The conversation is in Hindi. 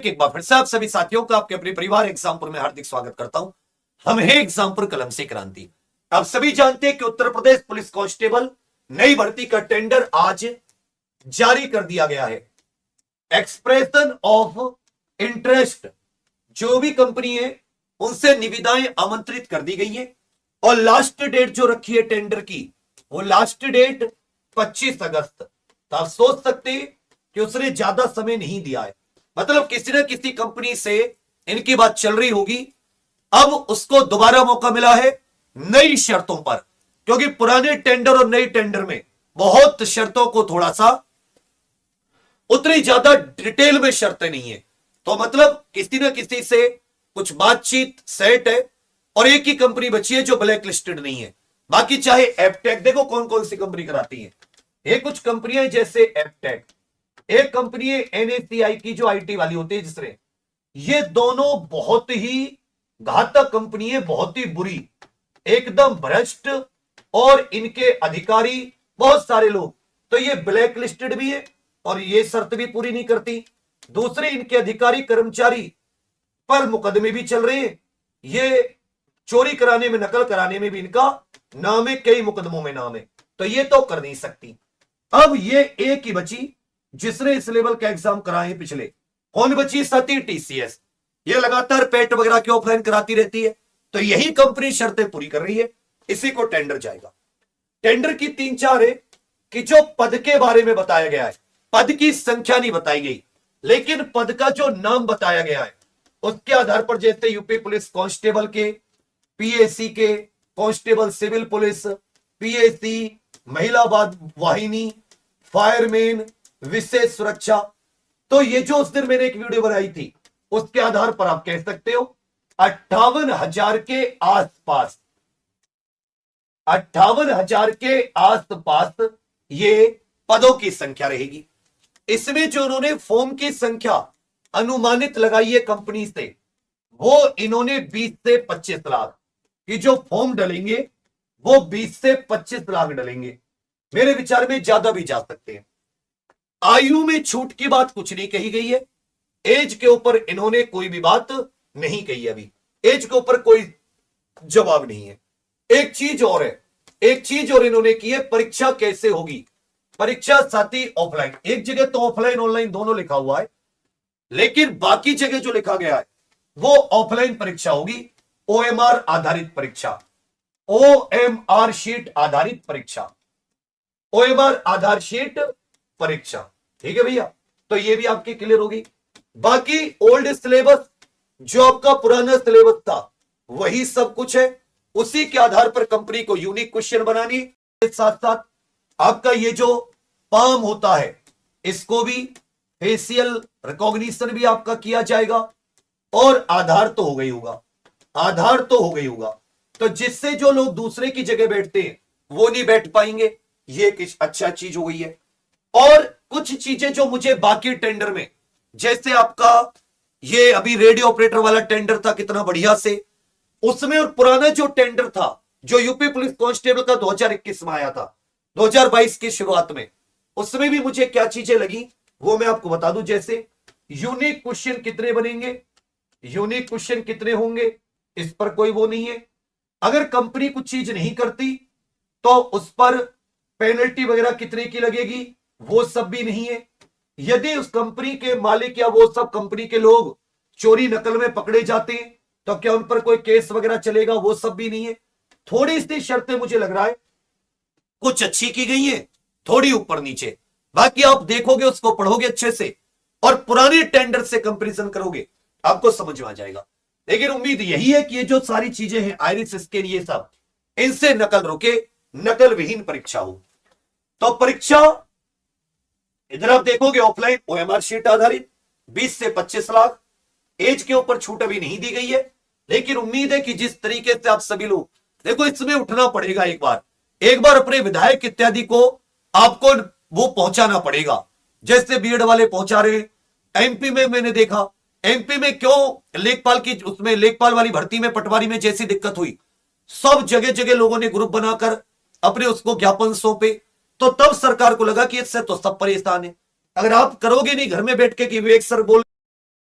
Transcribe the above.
एक बार फिर से आप सभी साथियों का आपके अपने परिवार एग्जामपुर में हार्दिक स्वागत करता हूं। हम हैं एग्जामपुर कलम से क्रांति। आप सभी जानते हैं कि उत्तर प्रदेश पुलिस कांस्टेबल नई भर्ती का टेंडर आज जारी कर दिया गया है। एक्सप्रेशन ऑफ इंटरेस्ट जो भी कंपनी है उनसे निविदाएं आमंत्रित कर दी गई है और लास्ट डेट जो रखी है टेंडर की वो लास्ट डेट 25 अगस्त। तो आप सोच सकते हैं कि उसने ज्यादा समय नहीं दिया है, मतलब किसी न किसी कंपनी से इनकी बात चल रही होगी। अब उसको दोबारा मौका मिला है नई शर्तों पर, क्योंकि पुराने टेंडर और नए टेंडर में बहुत शर्तों को थोड़ा सा उतनी ज्यादा डिटेल में शर्तें नहीं है। तो मतलब किसी न किसी से कुछ बातचीत सेट है और एक ही कंपनी बची है जो ब्लैक लिस्टेड नहीं है। बाकी चाहे एपटेक, देखो कौन कौन सी कंपनी कराती है। ये कुछ कंपनियां जैसे एपटेक, एक कंपनी है एनएससीआई की जो आईटी वाली होती है जिसने, ये दोनों बहुत ही घातक कंपनी है, बहुत ही बुरी, एकदम भ्रष्ट, और इनके अधिकारी बहुत सारे लोग तो ये ब्लैक लिस्टेड भी है और ये शर्त भी पूरी नहीं करती। दूसरे इनके अधिकारी कर्मचारी पर मुकदमे भी चल रहे हैं। ये चोरी कराने में, नकल कराने में भी इनका नाम है, कई मुकदमों में नाम है, तो ये तो कर नहीं सकती। अब ये एक ही बची जिसने इस लेवल का एग्जाम कराए पिछले, कौन बची? सती टीसीएस। ये लगातार पेट वगैरह की ऑफलाइन कराती रहती है, तो यही कंपनी शर्तें पूरी कर रही है, इसी को टेंडर जाएगा। टेंडर की 3-4 है कि जो पद के बारे में बताया गया है, पद की संख्या नहीं बताई गई, लेकिन पद का जो नाम बताया गया है उसके आधार पर, जैसे यूपी पुलिस कांस्टेबल के, पीएसी के कांस्टेबल सिविल पुलिस, पीएसी महिला वाहिनी, फायरमैन, विशेष सुरक्षा। तो ये जो उस दिन मैंने एक वीडियो बनाई थी उसके आधार पर आप कह सकते हो 58,000 के आसपास, 58,000 के आसपास ये पदों की संख्या रहेगी। इसमें जो उन्होंने फॉर्म की संख्या अनुमानित लगाई है कंपनी से, वो इन्होंने 20 से 25 लाख की जो फॉर्म डलेंगे वो 20 से 25 लाख डलेंगे। मेरे विचार में ज्यादा भी जा सकते हैं। आयु में छूट की बात कुछ नहीं कही गई है, एज के ऊपर इन्होंने कोई भी बात नहीं कही है, अभी एज के ऊपर कोई जवाब नहीं है। एक चीज और है, एक चीज और इन्होंने की है, परीक्षा कैसे होगी। परीक्षा साथी ऑफलाइन, एक जगह तो ऑफलाइन ऑनलाइन दोनों लिखा हुआ है, लेकिन बाकी जगह जो लिखा गया है वो ऑफलाइन परीक्षा होगी, ओएमआर आधारित परीक्षा, ओएमआर शीट आधारित परीक्षा, ओएमआर आधार शीट परीक्षा। ठीक है भैया, तो ये भी आपकी क्लियर होगी। बाकी ओल्ड सिलेबस, जो आपका पुराना सिलेबस था वही सब कुछ है, उसी के आधार पर कंपनी को यूनिक क्वेश्चन बनानी, साथ साथ आपका ये जो पाम होता है इसको भी फेशियल रिकॉग्निशन भी आपका किया जाएगा, और आधार तो हो गई होगा, आधार तो हो गई होगा, तो जिससे जो लोग दूसरे की जगह बैठते हैं वो नहीं बैठ पाएंगे। ये किस अच्छा चीज हो गई है। और कुछ चीजें जो मुझे बाकी टेंडर में, जैसे आपका ये अभी रेडियो ऑपरेटर वाला टेंडर था कितना बढ़िया से, उसमें, और पुराना जो टेंडर था जो यूपी पुलिस कांस्टेबल का 2021 में आया था, 2022 की शुरुआत में, उसमें भी मुझे क्या चीजें लगी वो मैं आपको बता दूं। जैसे यूनिक क्वेश्चन कितने बनेंगे, यूनिक क्वेश्चन कितने होंगे, इस पर कोई वो नहीं है। अगर कंपनी कुछ चीज नहीं करती तो उस पर पेनल्टी वगैरह कितने की लगेगी, वो सब भी नहीं है। यदि उस कंपनी के मालिक या वो सब कंपनी के लोग चोरी नकल में पकड़े जाते हैं तो क्या उन पर कोई केस वगैरह चलेगा, वो सब भी नहीं है। थोड़ी सी शर्तें मुझे लग रहा है कुछ अच्छी की गई है, थोड़ी ऊपर नीचे। बाकी आप देखोगे, उसको पढ़ोगे अच्छे से और पुराने टेंडर से कंपैरिजन करोगे, आपको समझ में आ जाएगा। लेकिन उम्मीद यही है कि ये जो सारी चीजें हैं, आइरिस स्कैन, ये सब, इनसे नकल रोके, नकल विहीन परीक्षा हो। तो परीक्षा इधर आप देखोगे ऑफलाइन ओएमआर शीट आधारित 20 से 25 लाख, एज के ऊपर छूट अभी नहीं दी गई है, लेकिन उम्मीद है कि जिस तरीके से आप सभी लोग देखो, इसमें उठना पड़ेगा, एक बार अपने विधायक इत्यादि को आपको वो पहुंचाना पड़ेगा, जैसे बीएड वाले पहुंचा रहे। एमपी में मैंने देखा, एमपी में क्यों लेखपाल की, उसमें लेखपाल वाली भर्ती में, पटवारी में जैसी दिक्कत हुई, सब जगह जगह लोगों ने ग्रुप बनाकर अपने उसको ज्ञापन सौंपे, तो तब सरकार को लगा कि इससे तो सब परेशान है। अगर आप करोगे नहीं घर में बैठ के कि विवेक सर बोल